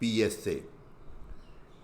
PSA।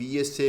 PSA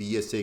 PSA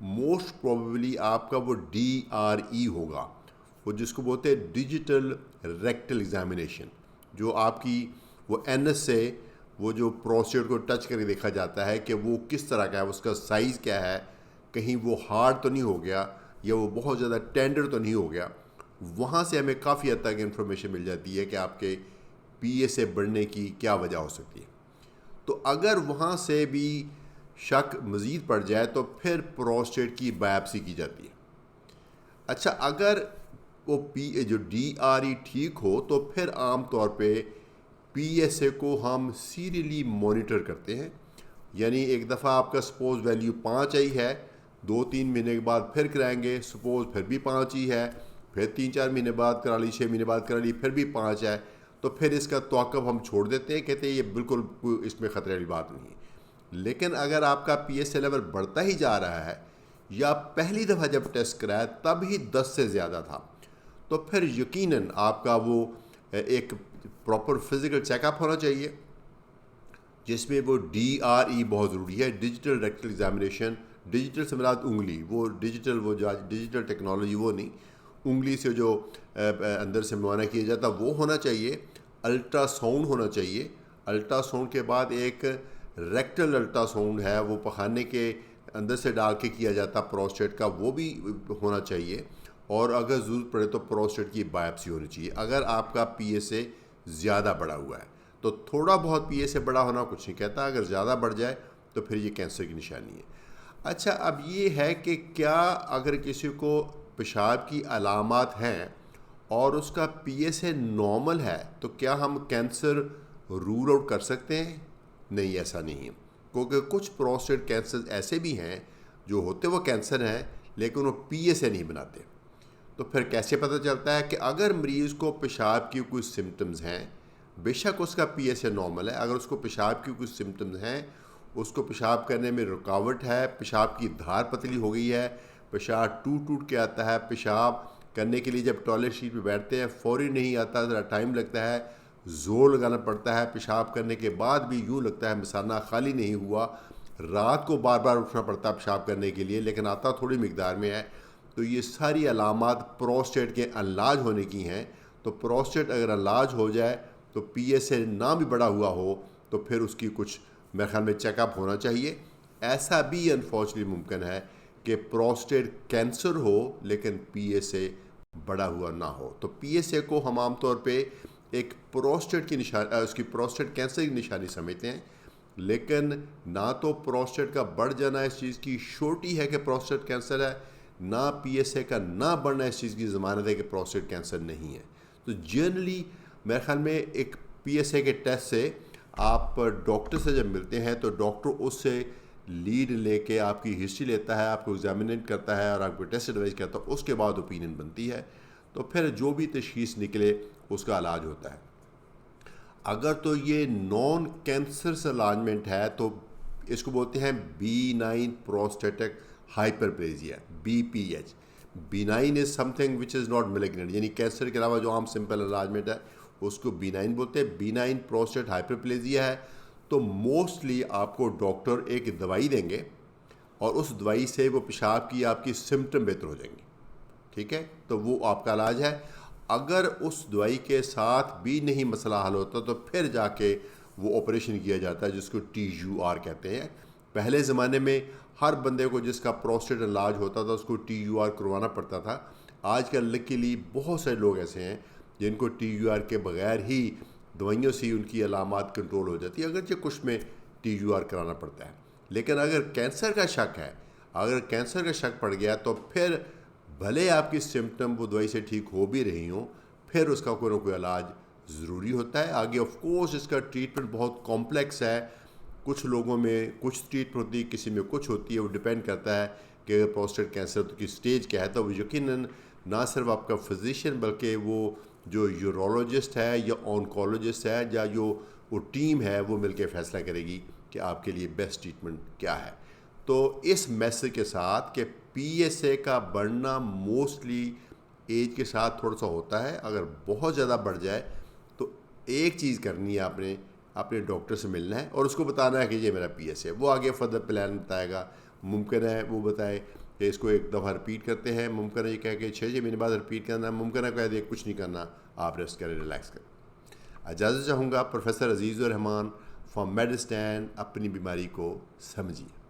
most probably آپ کا وہ DRE ہوگا، وہ جس کو بولتے ہیں ڈیجیٹل ریکٹل ایگزامینیشن، جو آپ کی وہ NS سے وہ جو پروسٹیٹ کو ٹچ کر کے دیکھا جاتا ہے کہ وہ کس طرح کا ہے، اس کا سائز کیا ہے، کہیں وہ ہارڈ تو نہیں ہو گیا یا وہ بہت زیادہ ٹینڈر تو نہیں ہو گیا. وہاں سے ہمیں کافی حد تک انفارمیشن مل جاتی ہے کہ آپ کے PSA بڑھنے کی کیا وجہ ہو سکتی ہے. تو اگر وہاں سے بھی شک مزید پڑ جائے تو پھر پروسٹیٹ کی بایپسی کی جاتی ہے. اچھا، اگر وہ جو DRE ٹھیک ہو تو پھر عام طور پہ PSA کو ہم سیریلی مانیٹر کرتے ہیں. یعنی ایک دفعہ آپ کا سپوز ویلیو 5 آئی ہے، 2-3 مہینے کے بعد پھر کرائیں گے، سپوز پھر بھی 5 ہی ہے، پھر 3-4 مہینے بعد کرا لی، 6 مہینے بعد کرا لی، پھر بھی 5 ہے، تو پھر اس کا توقف ہم چھوڑ دیتے ہیں، کہتے ہیں یہ بالکل اس میں خطرے والی بات نہیں ہے. لیکن اگر آپ کا PSA لیول بڑھتا ہی جا رہا ہے یا پہلی دفعہ جب ٹیسٹ کرایا تب ہی 10 سے زیادہ تھا، تو پھر یقیناً آپ کا وہ ایک پراپر فزیکل چیک اپ ہونا چاہیے، جس میں وہ DRE بہت ضروری ہے، ڈیجیٹل ریکٹل ایگزامینیشن. ڈیجیٹل سے مراد انگلی، وہ ڈیجیٹل، وہ ڈیجیٹل ٹیکنالوجی وہ نہیں، انگلی سے جو اندر سے معائنہ کیا جاتا وہ ہونا چاہیے. الٹرا ساؤنڈ ہونا چاہیے. الٹرا ساؤنڈ کے بعد ایک ریکٹل الٹرا ساؤنڈ ہے، وہ پخانے کے اندر سے ڈال کے کیا جاتا پروسٹیٹ کا، وہ بھی ہونا چاہیے. اور اگر ضرورت پڑے تو پروسٹیٹ کی بایپسی ہونی چاہیے اگر آپ کا PSA زیادہ بڑا ہوا ہے. تو تھوڑا بہت PSA بڑا ہونا کچھ نہیں کہتا، اگر زیادہ بڑھ جائے تو پھر یہ کینسر کی نشانی ہے. اچھا، اب یہ ہے کہ کیا اگر کسی کو پیشاب کی علامات ہیں اور اس کا PSA نارمل ہے تو کیا ہم کینسر رول آؤٹ کر سکتے ہیں؟ نہیں، ایسا نہیں ہے، کیونکہ کچھ پروسٹیٹ کینسر ایسے بھی ہیں جو ہوتے وہ کینسر ہیں لیکن وہ PSA نہیں بناتے. تو پھر کیسے پتہ چلتا ہے کہ اگر مریض کو پیشاب کی کوئی سمٹمز ہیں، بے شک اس کا PSA نارمل ہے، اگر اس کو پیشاب کی کوئی سمٹمز ہیں، اس کو پیشاب کرنے میں رکاوٹ ہے، پیشاب کی دھار پتلی ہو گئی ہے، پیشاب ٹوٹ کے آتا ہے، پیشاب کرنے کے لیے جب ٹوائلٹ سیٹ پہ بیٹھتے ہیں فوری نہیں آتا، ذرا ٹائم لگتا ہے، زور لگانا پڑتا ہے، پیشاب کرنے کے بعد بھی یوں لگتا ہے مثانہ خالی نہیں ہوا، رات کو بار بار اٹھنا پڑتا ہے پیشاب کرنے کے لیے لیکن آتا تھوڑی مقدار میں ہے، تو یہ ساری علامات پروسٹیٹ کے انلاج ہونے کی ہیں. تو پروسٹیٹ اگر انلاج ہو جائے تو PSA نہ بھی بڑا ہوا ہو تو پھر اس کی کچھ میرے خیال میں چیک اپ ہونا چاہیے. ایسا بھی انفارچونیٹلی ممکن ہے کہ پروسٹیٹ کینسر ہو لیکن PSA بڑا ہوا نہ ہو. تو PSA کو ہم عام طور پہ ایک پروسٹیٹ کی نشانی، اس کی پروسٹیٹ کینسر کی نشانی سمجھتے ہیں، لیکن نہ تو پروسٹیٹ کا بڑھ جانا اس چیز کی شورٹی ہے کہ پروسٹیٹ کینسر ہے، نہ PSA کا نہ بڑھنا اس چیز کی ضمانت ہے کہ پروسٹیٹ کینسر نہیں ہے. تو جنرلی میرے خیال میں ایک PSA کے ٹیسٹ سے آپ ڈاکٹر سے جب ملتے ہیں تو ڈاکٹر اس سے لیڈ لے کے آپ کی ہسٹری لیتا ہے، آپ کو ایگزامینٹ کرتا ہے اور آپ کو ٹیسٹ ایڈوائز کرتا ہے، اس کے بعد اوپینین بنتی ہے. تو پھر جو بھی تشخیص نکلے اس کا علاج ہوتا ہے. اگر تو یہ نان کینسرس الائنمنٹ ہے تو اس کو بولتے ہیں B9 prostatic hyperplasia, BPH. B9 is something which is not malignant, یعنی کینسر کے علاوہ جو عام سمپل الائنمنٹ ہے اس کو B9 بولتے ہیں. B9 پروسٹیٹ ہائپرپلیزیا ہے تو موسٹلی آپ کو ڈاکٹر ایک دوائی دیں گے اور اس دوائی سے وہ پیشاب کی آپ کی سمٹم بہتر ہو جائیں گے. ٹھیک ہے، تو وہ آپ کا علاج ہے. اگر اس دوائی کے ساتھ بھی نہیں مسئلہ حل ہوتا تو پھر جا کے وہ آپریشن کیا جاتا ہے جس کو TUR کہتے ہیں. پہلے زمانے میں ہر بندے کو جس کا پروسٹیٹ علاج ہوتا تھا اس کو TUR کروانا پڑتا تھا. آج کل لکیلی بہت سے لوگ ایسے ہیں جن کو TUR کے بغیر ہی دوائیوں سے ان کی علامات کنٹرول ہو جاتی ہے، اگرچہ کچھ میں TUR کرانا پڑتا ہے. لیکن اگر کینسر کا شک ہے، اگر کینسر کا شک پڑ گیا تو پھر بھلے آپ کی سمٹم وہ دوائی سے ٹھیک ہو بھی رہی ہوں، پھر اس کا کوئی نہ کوئی علاج ضروری ہوتا ہے. آگے آف کورس اس کا ٹریٹمنٹ بہت کمپلیکس ہے، کچھ لوگوں میں کچھ ٹریٹمنٹ ہوتی ہے، کسی میں کچھ ہوتی ہے، وہ ڈپینڈ کرتا ہے کہ پروسٹیٹ کینسر کی سٹیج کیا ہے. تو وہ یقیناً نہ صرف آپ کا فزیشین بلکہ وہ جو یورولوجسٹ ہے یا آنکولوجسٹ ہے یا جو وہ ٹیم ہے وہ مل کے فیصلہ کرے گی کہ آپ کے لیے بیسٹ ٹریٹمنٹ کیا ہے. تو اس میسج کے ساتھ کہ PSA کا بڑھنا موسٹلی ایج کے ساتھ تھوڑا سا ہوتا ہے، اگر بہت زیادہ بڑھ جائے تو ایک چیز کرنی ہے، آپ نے اپنے ڈاکٹر سے ملنا ہے اور اس کو بتانا ہے کہ یہ میرا PSA ہے. وہ آگے فردر پلان بتائے گا. ممکن ہے وہ بتائے کہ اس کو ایک دفعہ رپیٹ کرتے ہیں، ممکن ہے یہ کہہ کہ 6 مہینے بعد رپیٹ کرنا، ممکن ہے کہہ دیں کچھ نہیں کرنا، آپ ریسٹ کریں، ریلیکس کریں۔ اجازت چاہوں گا، professor Aziz ur Rahman from med stand, اپنی بیماری کو سمجھیے۔